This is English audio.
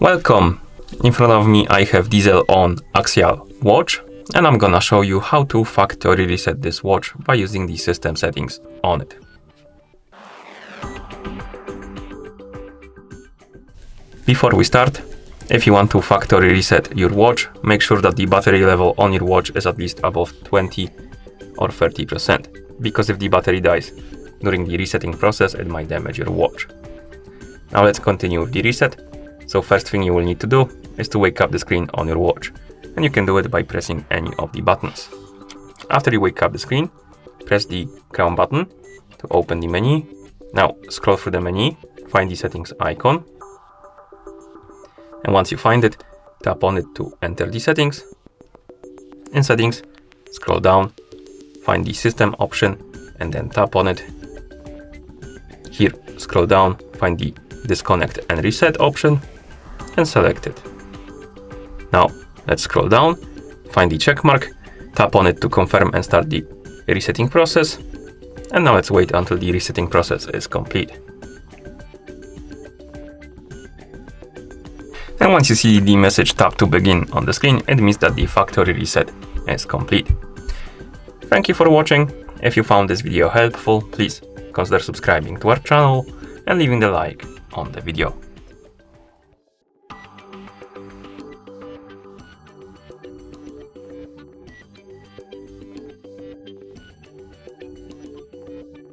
Welcome! In front of me I have DIESEL On Axial watch, and I'm gonna show you how to factory reset this watch by using the system settings on it. Before we start, if you want to factory reset your watch, make sure that the battery level on your watch is at least above 20 or 30%, because if the battery dies during the resetting process, it might damage your watch. Now let's continue with the reset. So first thing you will need to do is to wake up the screen on your watch, and you can do it by pressing any of the buttons. After you wake up the screen, press the crown button to open the menu. Now scroll through the menu, find the settings icon, and once you find it, tap on it to enter the settings. In settings, scroll down, find the system option, and then tap on it. Here, scroll down, find the disconnect and reset option, and select it. Now let's scroll down, find the check mark, tap on it to confirm and start the resetting process. And now let's wait until the resetting process is complete. And once you see the message tap to begin on the screen, it means that the factory reset is complete. Thank you for watching. If you found this video helpful, please consider subscribing to our channel and leaving the like on the video.